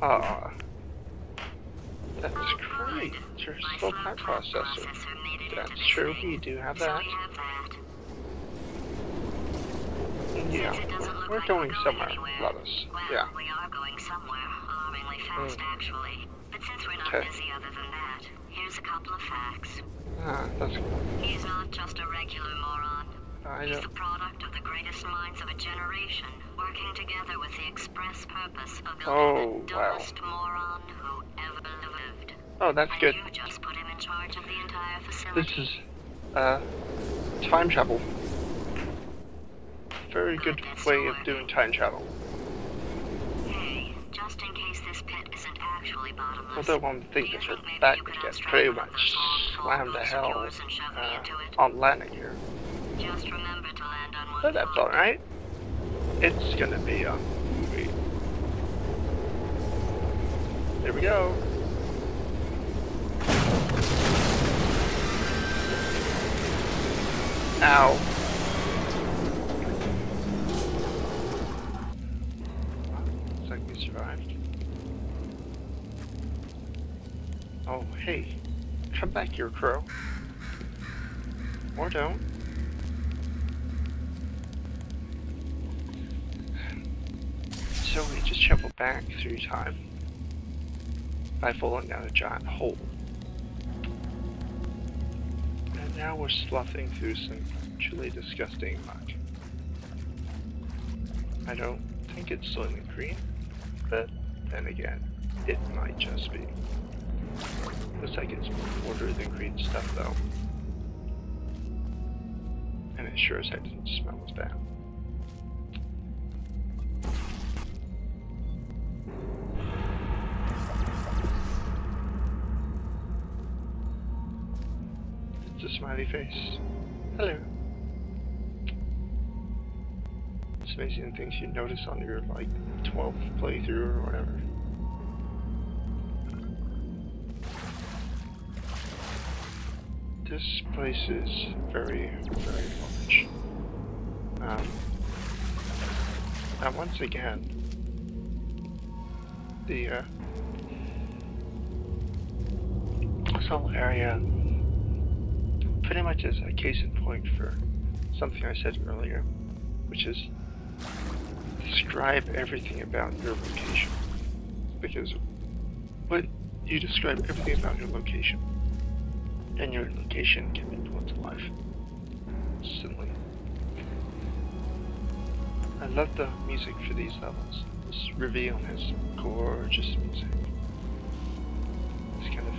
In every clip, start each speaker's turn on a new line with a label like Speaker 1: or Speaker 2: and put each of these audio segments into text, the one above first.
Speaker 1: Ah, that's great. Your slow pipe processor. That's true. We do have that. Yeah, we're going somewhere, Lotus. Yeah.
Speaker 2: We are going somewhere, alarmingly fast, actually. But since we're not busy other than that, here's a couple of facts.
Speaker 1: Ah, that's cool.
Speaker 2: He's not just a regular moron. He's the product of the greatest minds of a generation, working together with the express purpose of building the dumbest moron who ever lived.
Speaker 1: Oh, that's good.
Speaker 2: You just put him in charge of the entire facility.
Speaker 1: This is, time travel. Very good way of doing time travel.
Speaker 2: Hey, just in case this pit isn't actually bottomless.
Speaker 1: Although one thing is your back would get pretty much slammed to hell on landing here.
Speaker 2: Just remember to land on one.
Speaker 1: But that's alright. It's gonna be a movie. There we go. Ow. Looks like we survived. Oh, hey. Come back here, Crow. Or don't. So we just travel back through time by falling down a giant hole. And now we're sloughing through some truly disgusting mud. I don't think it's Soylent Green, but then again, it might just be. Looks like it's more than green stuff though. And it sure as heck doesn't smell as bad. It's a smiley face. Hello. It's amazing things you notice on your like 12th playthrough or whatever. This place is very, very large. And once again, the this whole area pretty much is a case in point for something I said earlier, which is describe everything about your location. Because when you describe everything about your location, and your location can be brought to life instantly. I love the music for these levels. This reveal has gorgeous music. It's kind of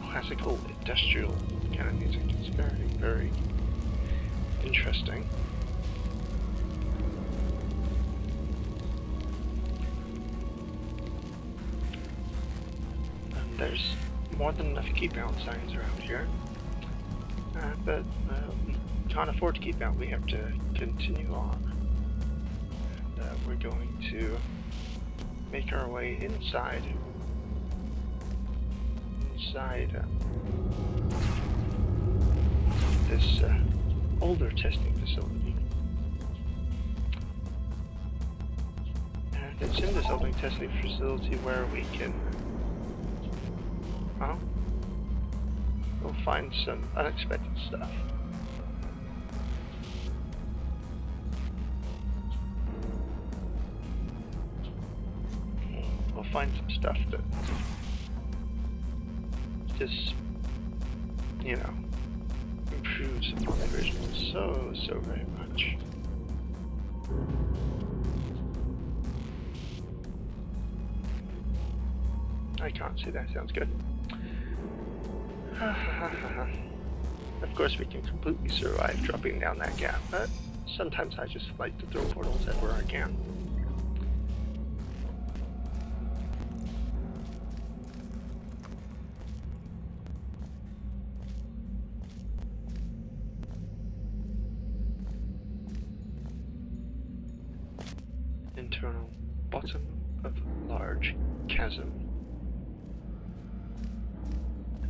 Speaker 1: classical, industrial kind of music. It's very, very interesting. And there's more than enough keep out signs around here, but we can't afford to keep out. We have to continue on, and we're going to make our way inside this older testing facility. And it's in this older testing facility where we can we'll find some unexpected stuff. We'll find some stuff that just, you know, improves upon the original so very much. I can't see that. Sounds good. Of course we can completely survive dropping down that gap, but sometimes I just like to throw portals at where I can. Internal bottom of large chasm.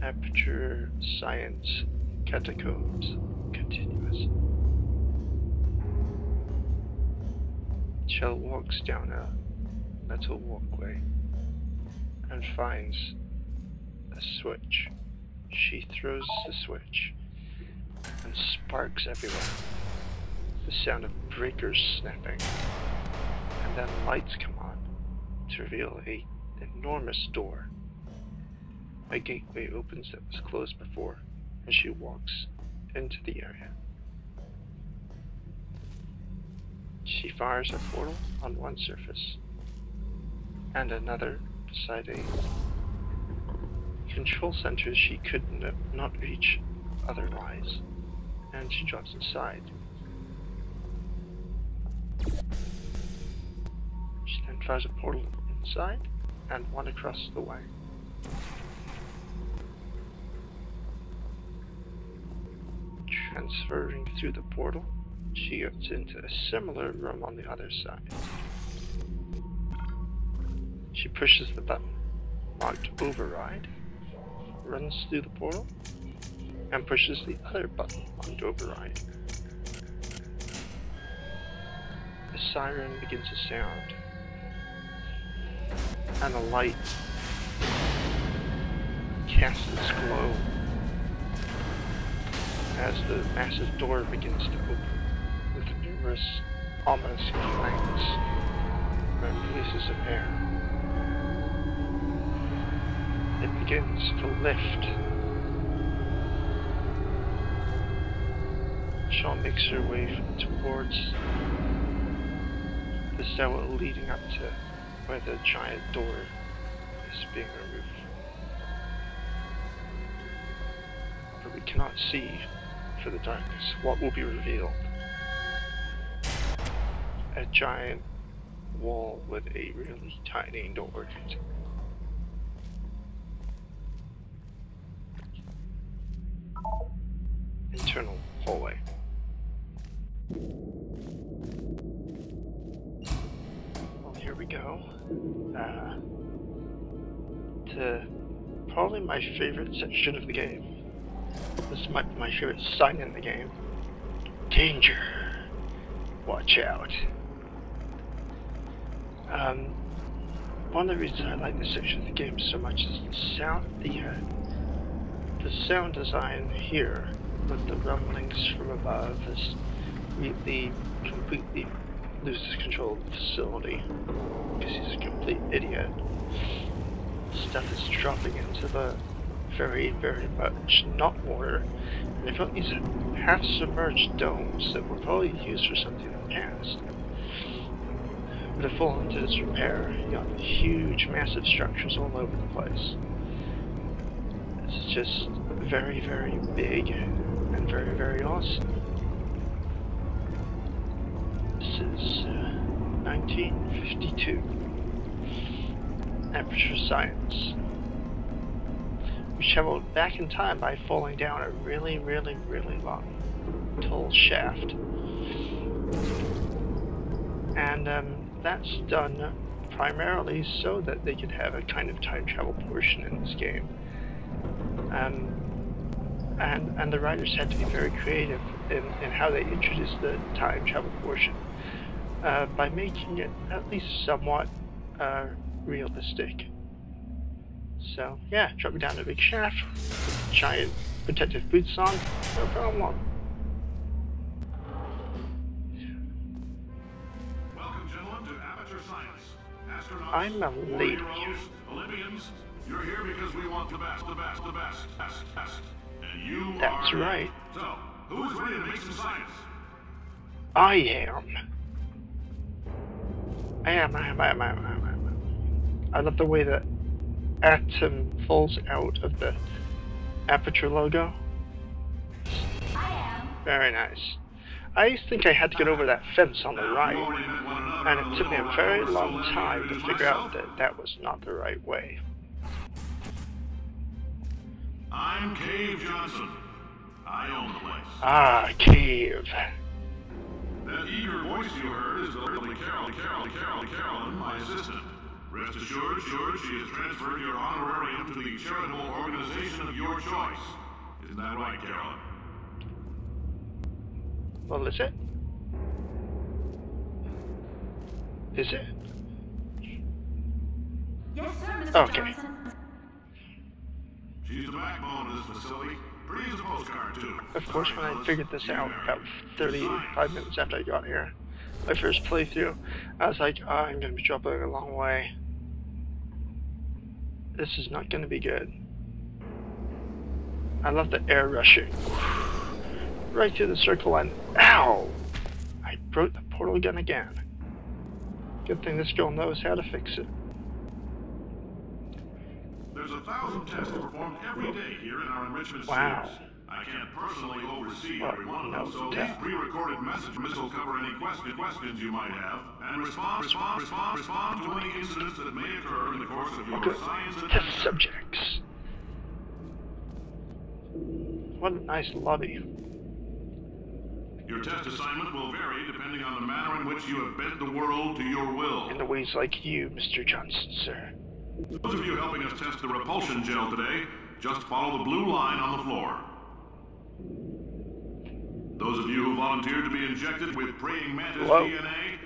Speaker 1: Aperture Science Catacombs continuous. Shell walks down a metal walkway. and finds a switch. She throws the switch and sparks everywhere. The sound of breakers snapping, and then lights come on to reveal an enormous door. A gateway opens that was closed before, and she walks into the area. She fires a portal on one surface, and another beside a control center she could not reach otherwise, and she drops inside. She then fires a portal inside, and one across the way. Transferring through the portal, she gets into a similar room on the other side. She pushes the button marked override, runs through the portal, and pushes the other button marked override. A siren begins to sound, and a light casts its glow as the massive door begins to open with numerous ominous clangs and releases of air. It begins to lift. Shaw makes her way towards the stairwell leading up to where the giant door is being removed. But we cannot see for the darkness what will be revealed. A giant wall with a really tiny door in it. Internal hallway. Well, here we go. To probably my favorite section of the game. This might be my favorite sign in the game. Danger! Watch out. One of the reasons I like this section of the game so much is the sound, the sound design here, with the rumblings from above, this really completely loses control of the facility, because he's a complete idiot. Stuff is dropping into the very, very much not water, and I felt these are half-submerged domes that were probably used for something in the past. But have fallen into disrepair. You got huge, massive structures all over the place. It's just very, very big and very, very awesome. This is 1952. Aperture Science. We traveled back in time by falling down a really, really, really long, tall shaft. And that's done primarily so that they could have a kind of time travel portion in this game. And the writers had to be very creative in how they introduced the time travel portion by making it at least somewhat realistic. So yeah, drop me down a big shaft, with giant protective boots on, no problem.
Speaker 3: Welcome, gentlemen, to Aperture Science. Astronauts,
Speaker 1: I'm a lady.
Speaker 3: heroes, Olympians, you're here because we want the best. And you
Speaker 1: That's
Speaker 3: are...
Speaker 1: right.
Speaker 3: So, who's ready to make some science?
Speaker 1: I am. I love the way that Atom falls out of the Aperture logo.
Speaker 2: I am.
Speaker 1: Very nice. I used to think I had to get over that fence on the right, and it took me a very long time to figure out that that was not the right way.
Speaker 3: I'm Cave Johnson. I own the place.
Speaker 1: Ah, Cave.
Speaker 3: That eager voice you heard is the lovely Carolyn, my assistant. Rest assured, she has transferred your honorarium to the charitable organization of your choice. Isn't that right, Carolyn?
Speaker 1: Well, is it? Is it?
Speaker 4: Yes, sir, Mr.
Speaker 1: Okay.
Speaker 3: She's the backbone of this facility. Pretty as a postcard, too.
Speaker 1: Of course, when I figured this out about 35 minutes after I got here, my first playthrough, I was like, oh, I'm going to be dropping a long way. This is not going to be good. I love the air rushing. Right through the circle and ow! I broke the portal gun again. Good thing this girl knows how to fix it.
Speaker 3: There's 1,000 tests performed every day here in our enrichment
Speaker 1: wow.
Speaker 3: series. I can't personally oversee every one of them, so these pre-recorded messages will cover any questions you might have, and respond to any incidents that may occur in the course of your science and
Speaker 1: test subjects. What a nice lobby.
Speaker 3: Your test assignment will vary depending on the manner in which you have bent the world to your will.
Speaker 1: In the ways like you, Mr. Johnson, sir.
Speaker 3: Those of you helping us test the repulsion gel today, just follow the blue line on the floor. Those of you who volunteered to be injected with praying mantis DNA,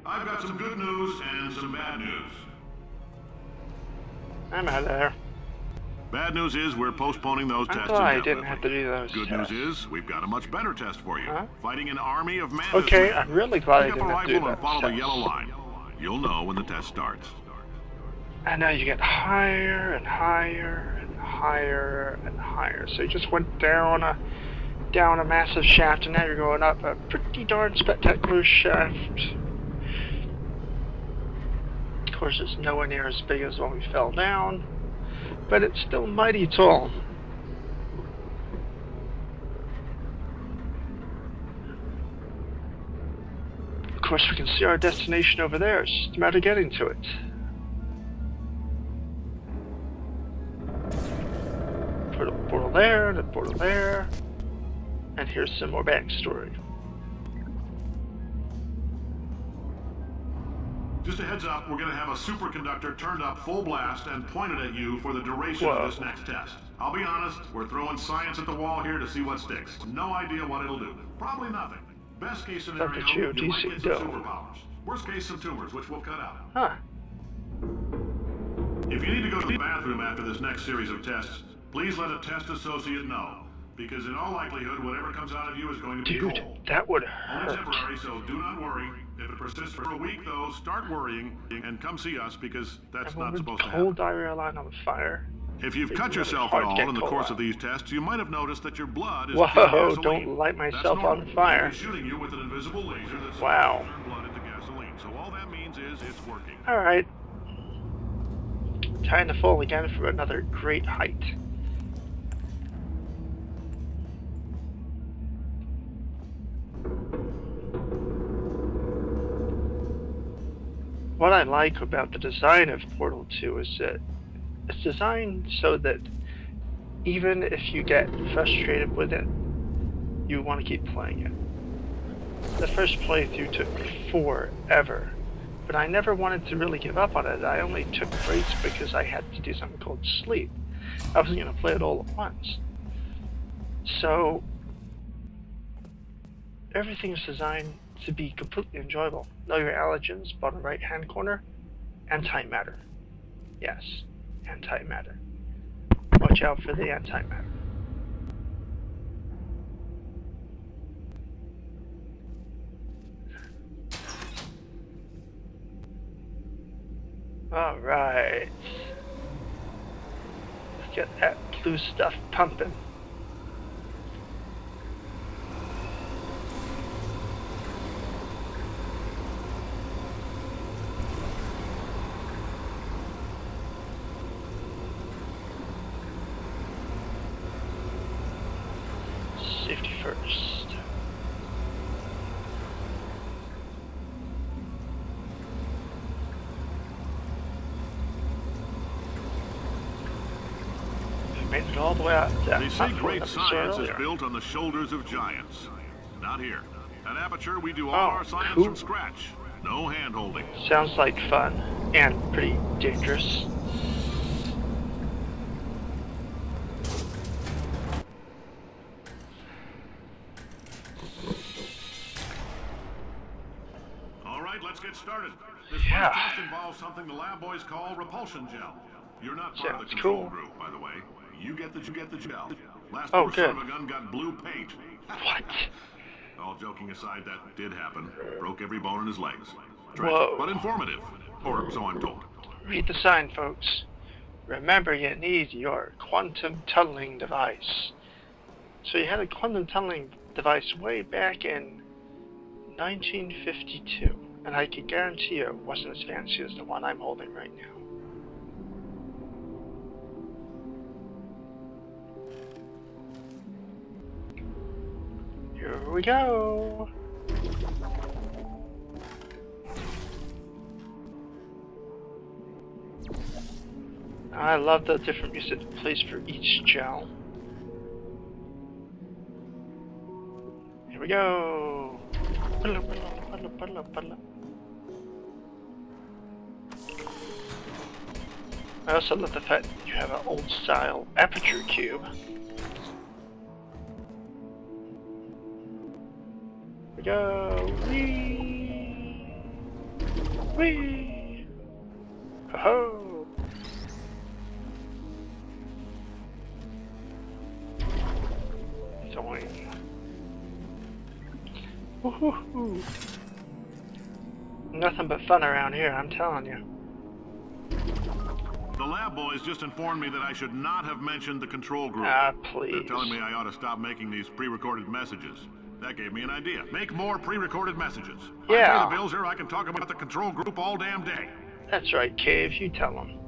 Speaker 3: I've got some good news and some bad news.
Speaker 1: I'm out of there.
Speaker 3: Bad news is we're postponing those tests
Speaker 1: indefinitely. I
Speaker 3: indefinitely.
Speaker 1: didn't have to do those
Speaker 3: Good
Speaker 1: tests.
Speaker 3: news is we've got a much better test for you.
Speaker 1: Huh?
Speaker 3: Fighting an army of mantis.
Speaker 1: Okay, I'm really glad I
Speaker 3: Pick up
Speaker 1: didn't
Speaker 3: a
Speaker 1: have to do
Speaker 3: rifle
Speaker 1: that.
Speaker 3: and follow the yellow line. You'll know when the test starts.
Speaker 1: And now you get higher and higher and higher and higher. So you just went down a massive shaft, and now you're going up a pretty darn spectacular shaft. Of course, it's nowhere near as big as when we fell down, but it's still mighty tall. Of course, we can see our destination over there. It's just a matter of getting to it. Put a portal there, and a portal there. And here's some more backstory.
Speaker 3: Just a heads up, we're going to have a superconductor turned up full blast and pointed at you for the duration of this next test. I'll be honest, we're throwing science at the wall here to see what sticks. No idea what it'll do. Probably nothing. Best case scenario, you might get some superpowers. Worst case, some tumors, which we'll cut out.
Speaker 1: Huh.
Speaker 3: If you need to go to the bathroom after this next series of tests, please let a test associate know. Because in all likelihood, whatever comes out of you is going to be cold.
Speaker 1: That would
Speaker 3: Only
Speaker 1: hurt.
Speaker 3: temporary, so do not worry. If it persists for a week, though, start worrying and come see us because that's not supposed to happen.
Speaker 1: Cold diarrhea line on the fire.
Speaker 3: If you've cut yourself at all in the course of these tests, you might have noticed that your blood is
Speaker 1: Whoa,
Speaker 3: gasoline.
Speaker 1: don't light myself on fire.
Speaker 3: Shooting you with an invisible laser that's
Speaker 1: wow.
Speaker 3: turning blood into gasoline. So all that means is it's working.
Speaker 1: All right. Time to fall again for another great height. What I like about the design of Portal 2 is that it's designed so that even if you get frustrated with it, you want to keep playing it. The first playthrough took forever, but I never wanted to really give up on it. I only took breaks because I had to do something called sleep. I wasn't going to play it all at once. So everything is designed to be completely enjoyable. Know your allergens, bottom right hand corner, antimatter. Yes, antimatter. Watch out for the antimatter. Alright. Let's get that blue stuff pumping. Safety first. We made it all the way out.
Speaker 3: They say great science is built on the shoulders of giants. Not here. At Aperture, we do all our science from scratch. No hand-holding.
Speaker 1: Sounds like fun and pretty dangerous.
Speaker 3: Let's get started. This first test involves something the lab boys call repulsion gel. You're not part of the
Speaker 1: Sounds
Speaker 3: control
Speaker 1: cool.
Speaker 3: group, by the way. You get the gel. Last
Speaker 1: Oh,
Speaker 3: poor
Speaker 1: good.
Speaker 3: son of a gun got blue paint.
Speaker 1: What?
Speaker 3: All joking aside, that did happen. Broke every bone in his legs. Tragic,
Speaker 1: Whoa.
Speaker 3: but informative. Or so I'm told.
Speaker 1: Read the sign, folks. Remember, you need your quantum tunneling device. So you had a quantum tunneling device way back in 1952, and I can guarantee you it wasn't as fancy as the one I'm holding right now. Here we go. I love the different music it plays for each gel. Here we go. I also love the fact that you have an old style aperture cube. Here we go. Whee! Whee! Ho-ho! Woohoo! Nothing but fun around here, I'm telling you.
Speaker 3: The lab boys just informed me that I should not have mentioned the control group.
Speaker 1: Ah, please.
Speaker 3: They're telling me I ought to stop making these pre-recorded messages. That gave me an idea. Make more pre-recorded messages.
Speaker 1: Yeah.
Speaker 3: I pay the bills here, I can talk about the control group all damn day.
Speaker 1: That's right, Cave, you tell them.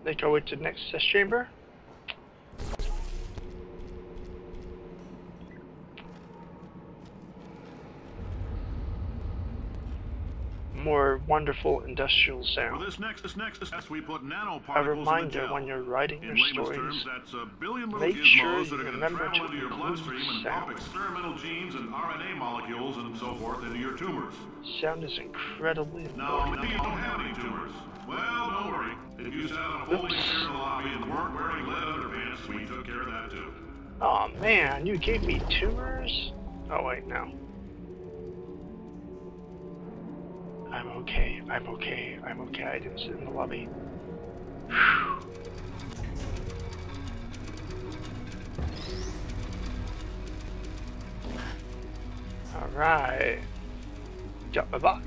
Speaker 1: They go into the next test chamber. More wonderful industrial sound.
Speaker 3: For this next test, we put nanoparticles
Speaker 1: A reminder
Speaker 3: in the gel.
Speaker 1: when you're writing your
Speaker 3: In layman's
Speaker 1: stories,
Speaker 3: terms, that's a billion little
Speaker 1: make
Speaker 3: gizmos
Speaker 1: sure
Speaker 3: that
Speaker 1: you
Speaker 3: are going to
Speaker 1: remember
Speaker 3: travel
Speaker 1: to
Speaker 3: into your bloodstream and
Speaker 1: sound.
Speaker 3: pump experimental genes and RNA molecules and so forth into your tumors.
Speaker 1: Sound is incredibly
Speaker 3: Now,
Speaker 1: important.
Speaker 3: maybe you don't have any tumors. Well, don't worry. If you sat on a folding chair in the lobby and weren't wearing lead underpants, we took care of that too.
Speaker 1: Oh man, you gave me tumors? Oh wait, no. I'm okay, I'm okay, I'm okay. I didn't sit in the lobby. Alright. Got my box.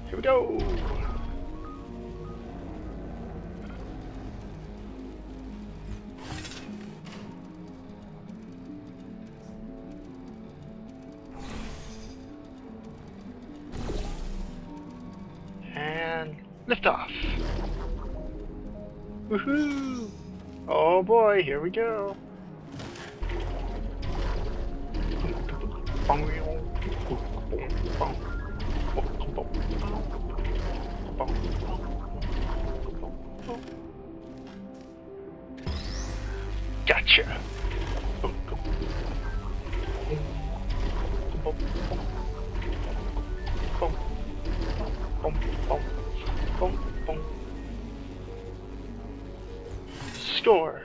Speaker 1: Here we go. And lift off. Woohoo! Oh boy, here we go. Gotcha. Score.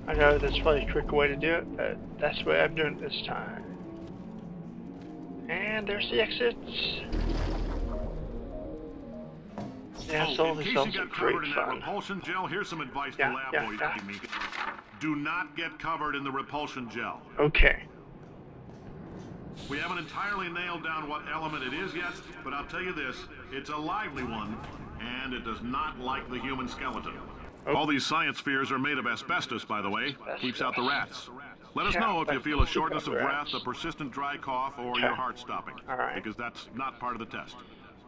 Speaker 1: I know that's probably a quicker way to do it, but that's the way I'm doing it this time. And there's the exits. Yeah, so this is also great fun.
Speaker 3: Repulsion gel, here's some advice the lab boys gave me. Do not get covered in the repulsion gel.
Speaker 1: Okay.
Speaker 3: We haven't entirely nailed down what element it is yet, but I'll tell you this, it's a lively one, and it does not like the human skeleton.
Speaker 1: Okay.
Speaker 3: All these science spheres are made of asbestos, by the way. Keeps out the rats. Let us know if you feel a shortness of breath, a persistent dry cough, or your heart stopping. Because that's not part of the test.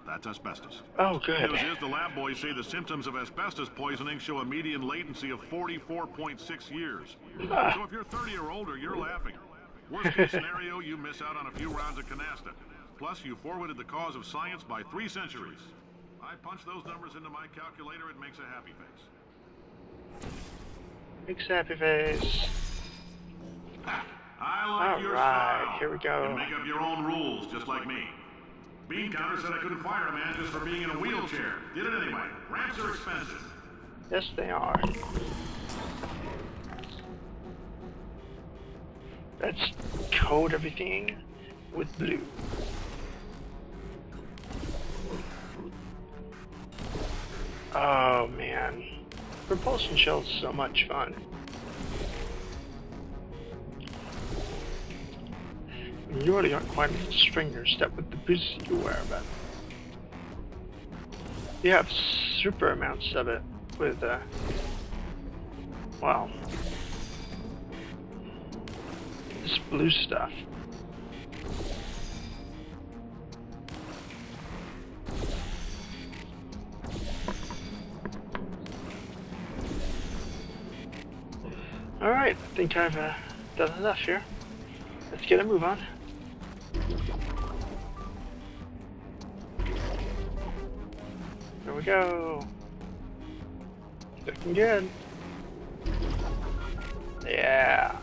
Speaker 3: That's asbestos.
Speaker 1: Oh, good.
Speaker 3: The news is the lab boys say the symptoms of asbestos poisoning show a median latency of 44.6 years. So if you're 30 or older, you're laughing. Worst case scenario, you miss out on a few rounds of canasta. Plus, you forwarded the cause of science by 3 centuries. I punch those numbers into my calculator, it makes a happy face.
Speaker 1: Makes a happy face.
Speaker 3: I
Speaker 1: here we go.
Speaker 3: And make up your own rules, just like me. Bean Counter said I couldn't fire a man just for being in a wheelchair. Did it anyway. Ramps are expensive.
Speaker 1: Yes, they are. Let's coat everything with blue. Oh man, propulsion shell is so much fun. You already got quite a string in your step with the boots you wear, but you have super amounts of it with wow, this blue stuff. Alright, I think I've done enough here. Let's get a move on. There we go. Looking good. Yeah.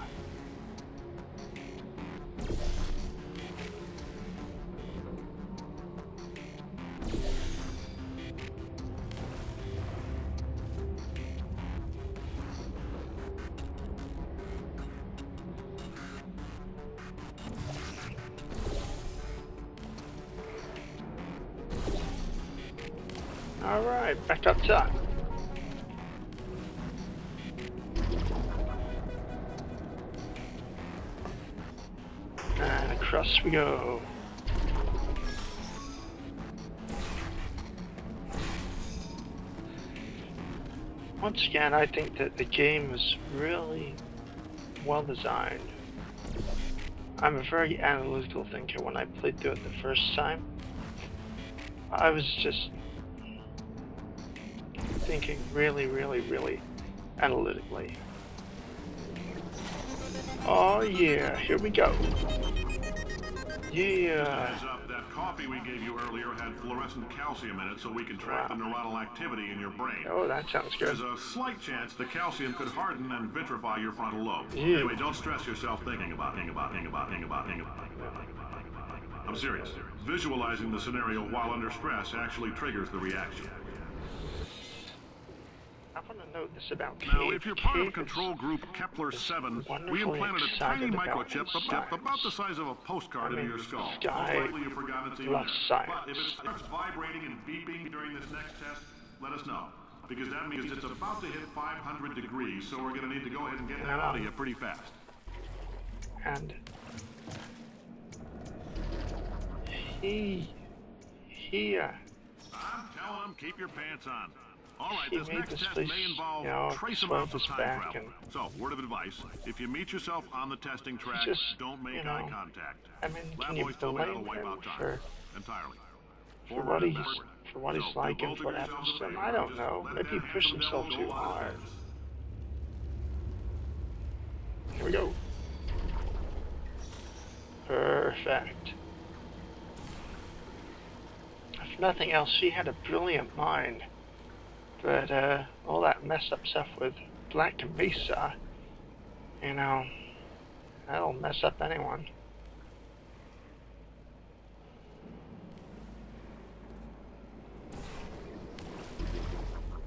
Speaker 1: Alright, back up top. And across we go. Once again, I think that the game is really well designed. I'm a very analytical thinker. When I played through it the first time, I was just thinking really analytically. Oh yeah, here we go. Yeah.
Speaker 3: Heads up, that coffee we gave you earlier had fluorescent calcium in it, so we can track the neuronal activity in your brain.
Speaker 1: Oh, that sounds good.
Speaker 3: There's a slight chance the calcium could harden and vitrify your frontal lobe.
Speaker 1: Yeah.
Speaker 3: Anyway, don't stress yourself thinking about. I'm serious. Visualizing the scenario while under stress actually triggers the reaction.
Speaker 1: I want to note this about Cave.
Speaker 3: Now, if you're part of control group Kepler-7, we implanted a tiny microchip about the size of a postcard into your skull. Most likely you forgot it's even there. But if it starts vibrating and beeping during this next test, let us know. Because that means it's about to hit 500 degrees, so we're going to need to go ahead and get that out of you pretty fast.
Speaker 1: And
Speaker 3: I'm telling them, keep your pants on. All right,
Speaker 1: he
Speaker 3: this
Speaker 1: made
Speaker 3: next
Speaker 1: this
Speaker 3: test
Speaker 1: place,
Speaker 3: may involve trace amounts of time travel. So, word of advice, if you meet yourself on the testing track, don't make eye contact.
Speaker 1: I mean, can
Speaker 3: Lab
Speaker 1: you
Speaker 3: boys told me
Speaker 1: blame
Speaker 3: that'll wipe
Speaker 1: him
Speaker 3: out time.
Speaker 1: for
Speaker 3: Entirely.
Speaker 1: what he's like and what happens to him? I don't know. Maybe he pushed himself too hard. Here we go. Perfect. If nothing else, she had a brilliant mind. But all that messed up stuff with Black Mesa, you know, that'll mess up anyone.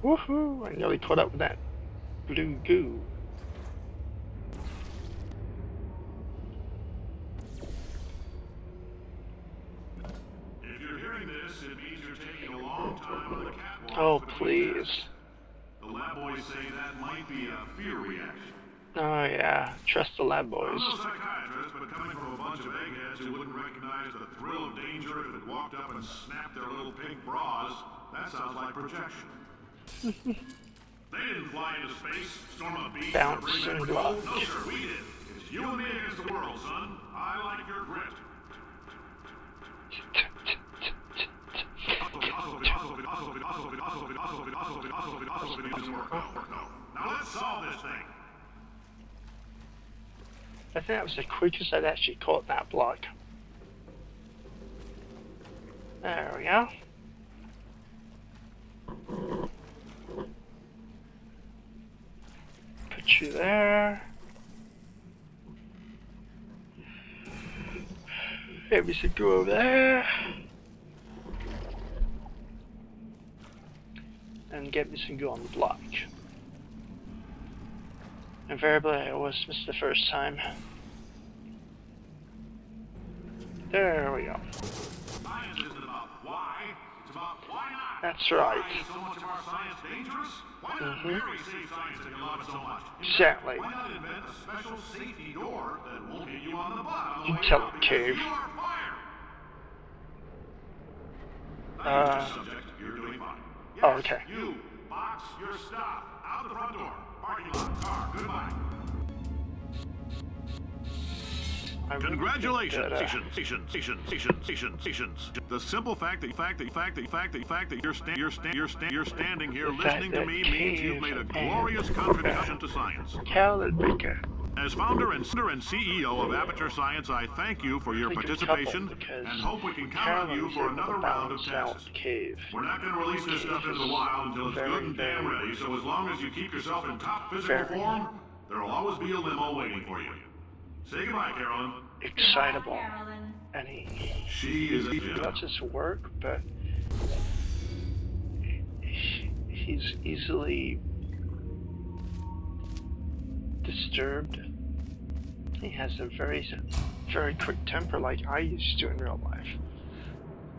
Speaker 1: Woohoo! I nearly caught up with that blue goo.
Speaker 3: If you're hearing this, it means you're taking a long time on the catwalk.
Speaker 1: Oh, please.
Speaker 3: The lab boys say that might be a fear reaction.
Speaker 1: Oh, yeah. Trust the lab boys.
Speaker 3: I'm no psychiatrist, but coming from a bunch of eggheads who wouldn't recognize the thrill of danger if it walked up and snapped their little pink bras, that sounds like projection. They didn't fly into space, storm a beach, or bring back gold. No, sir, we did. It's you and me against the world, son. I like your grit. Now let's solve this thing.
Speaker 1: I think that was the quickest I'd actually caught that block. There we go. Put you there. Maybe we should go over there. And get me some go on the block. Invariably, I always miss the first time. There we go.
Speaker 3: Science isn't about why, it's about why not.
Speaker 1: That's right.
Speaker 3: Why is so much of our science dangerous? Why not very safe science that you love it so much?
Speaker 1: Exactly.
Speaker 3: Why not invent a special safety door that won't hit you on the butt on the
Speaker 1: You
Speaker 3: way
Speaker 1: tell
Speaker 3: out
Speaker 1: it,
Speaker 3: because
Speaker 1: Cave.
Speaker 3: you are fired? Now, you subject, you're doing fine. Yes,
Speaker 1: Oh, okay.
Speaker 3: You, box your stuff. Out the front door. Parking lot, car, goodbye. Congratulations. The simple fact that you're standing here listening to me means you've made a glorious contribution to science.
Speaker 1: Callan Baker.
Speaker 3: As founder and CEO of Aperture Science, I thank you for your participation and hope we can count on you for another round of tests.
Speaker 1: Cave.
Speaker 3: We're not going to release this stuff into the wild until it's good and damn ready, so as long as you keep yourself in top physical form, there will always be a limo waiting for you. Say goodbye, Carolyn.
Speaker 1: Excitable. And
Speaker 3: She is
Speaker 1: he loves his work, but he's easily disturbed. He has a very quick temper like I used to in real life.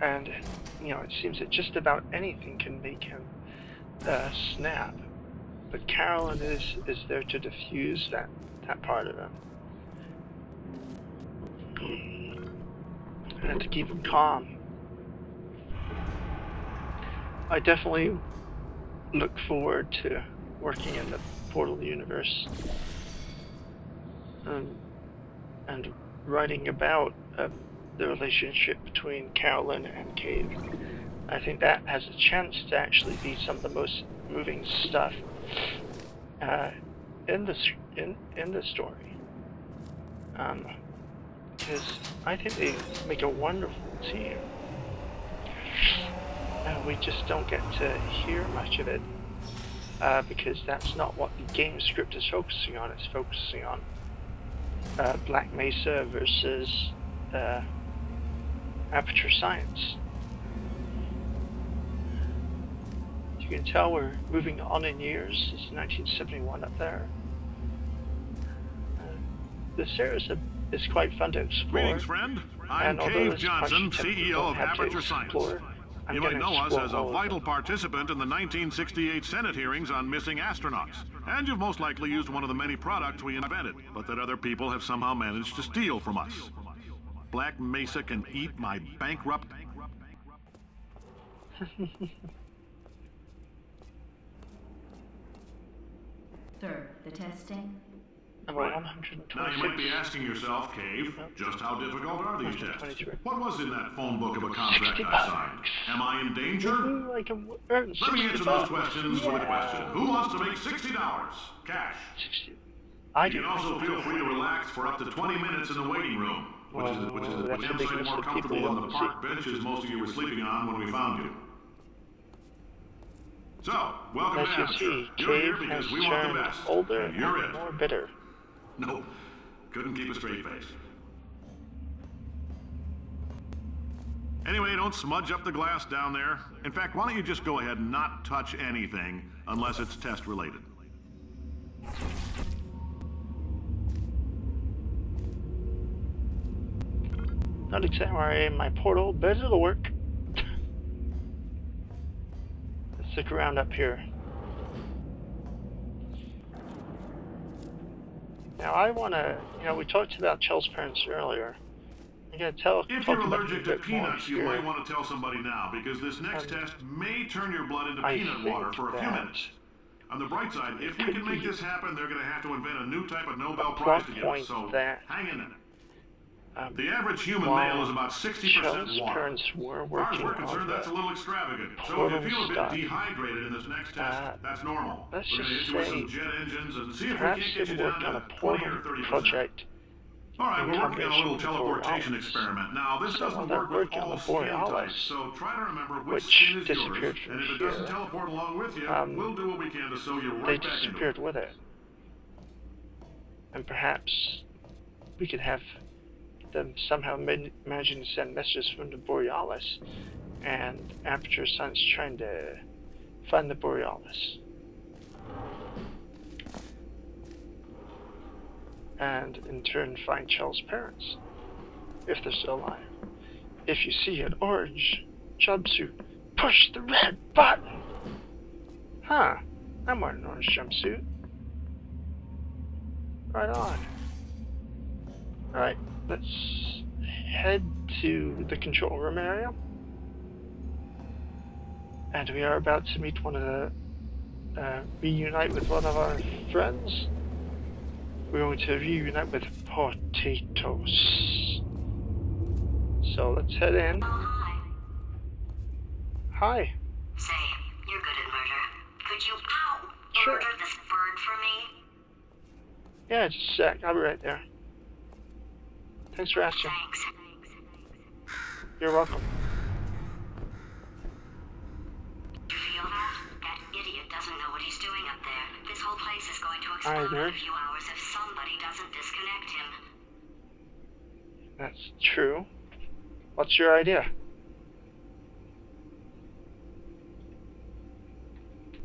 Speaker 1: And, you know, it seems that just about anything can make him snap. But Carolyn is there to diffuse that part of him. And to keep him calm. I definitely look forward to working in the Portal universe and writing about the relationship between Carolyn and Cave. I think that has a chance to actually be some of the most moving stuff in the story. Because I think they make a wonderful team. We just don't get to hear much of it because that's not what the game script is focusing on. It's focusing on Black Mesa versus Aperture Science. You can tell we're moving on in years. It's 1971 up there. This series is quite fun to explore.
Speaker 3: Greetings, friend. I'm Cave Johnson, CEO of Aperture Science. You might know us as a vital participant in the 1968 Senate hearings on missing astronauts. And you've most likely used one of the many products we invented, but that other people have somehow managed to steal from us. Black Mesa can eat my bankrupt...
Speaker 4: Sir, the testing?
Speaker 3: Right. Now you might be asking yourself, Cave, just how difficult are these tests? What was in that phone book of a contract I signed? Am I in danger? Let me answer those questions with a question. Who wants to make $60? Cash. You can also feel free to relax for up to 20 minutes in the waiting room, which is more comfortable than the park benches most of you were sleeping on when we found you. So, welcome to Aperture. You're here because we want the best.
Speaker 1: Older
Speaker 3: and you're it.
Speaker 1: More bitter.
Speaker 3: Nope. Couldn't keep a straight face. Anyway, don't smudge up the glass down there. In fact, why don't you just go ahead and not touch anything unless it's test related.
Speaker 1: Not exactly where I am my portal, but it'll work. Let's stick around up here. Now I want to, we talked about Chell's parents earlier. I'm going to
Speaker 3: if you're allergic to peanuts, you might want to tell somebody now, because this next test may turn your blood into peanut water for a few minutes. On the bright side, if we can make this happen, they're going to have to invent a new type of Nobel Prize to give us, so hang in there. The average human male is about 60% water. As far as we're concerned, that's a little extravagant. So if you feel a bit dehydrated in this next test, that's normal. We're going to hit you with some jet engines and see if we can't get you down to 20 or 30%. All right, we're working on a little teleportation experiment. Now, this doesn't work with all skin types, so try to remember which skin is yours. And if it doesn't teleport along with you, we'll do what we can to sew you right back into it.
Speaker 1: They disappeared with it. And perhaps we could have them somehow managing to send messages from the Borealis, and Aperture Science trying to find the Borealis. And in turn find Chell's parents, if they're still alive. If you see an orange jumpsuit, push the red button! Huh, I'm wearing an orange jumpsuit. Right on. Alright, let's head to the control room area. And we are about to meet one of the, reunite with one of our friends. We're going to reunite with Potatoes. So let's head in.
Speaker 2: Oh, hi.
Speaker 1: Hi.
Speaker 2: Say, you're good at murder. Could you,
Speaker 1: Sure.
Speaker 2: murder this bird for me?
Speaker 1: Yeah, just a sec. I'll be right there. Thanks for asking.
Speaker 2: Thanks.
Speaker 1: You're welcome.
Speaker 2: You feel that? That idiot doesn't know what he's doing up there. This whole place is going to explode
Speaker 1: Either.
Speaker 2: in a few hours if somebody doesn't disconnect him.
Speaker 1: That's true. What's your idea?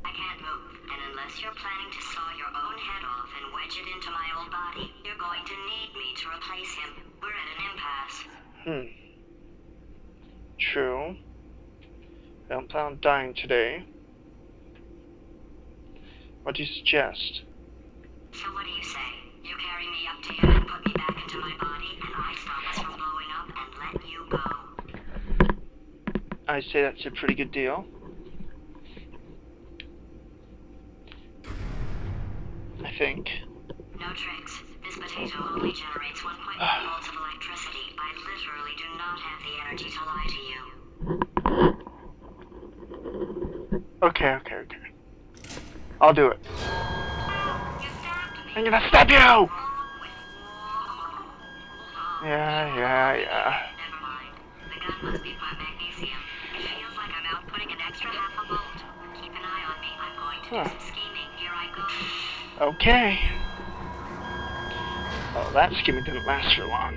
Speaker 2: I can't move, and unless you're planning to saw your own head off and wedge it into my old body, you're going to need me to replace him. We're at an impasse.
Speaker 1: True. I don't plan on dying today. What do you suggest?
Speaker 2: So what do you say? You carry me up to you and put me back into my body, and I stop us from blowing up and let you go.
Speaker 1: I say that's a pretty good deal. I think.
Speaker 2: No tricks. This potato only generates 1.1 volts of electricity. I literally do not have the energy to lie to you.
Speaker 1: Okay. I'll do it.
Speaker 2: You stabbed me.
Speaker 1: I'm gonna stab you! Yeah.
Speaker 2: Never mind. The gun must be part magnesium. It feels like I'm outputting an extra half a volt. Keep an eye on me. I'm going to do some scheming. Here I go.
Speaker 1: Okay. Oh, that scheming didn't last for long.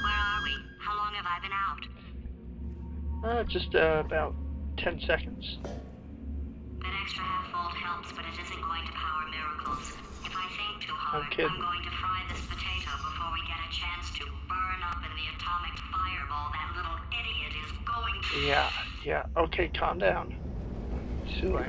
Speaker 2: Where are we? How long have I been out?
Speaker 1: Just about 10 seconds.
Speaker 2: That extra half volt helps, but it isn't going to power miracles. If I think too hard,
Speaker 1: Okay.
Speaker 2: I'm going to fry this potato before we get a chance to burn up in the atomic fireball that little idiot is going to...
Speaker 1: Yeah. Okay, calm down. Too late.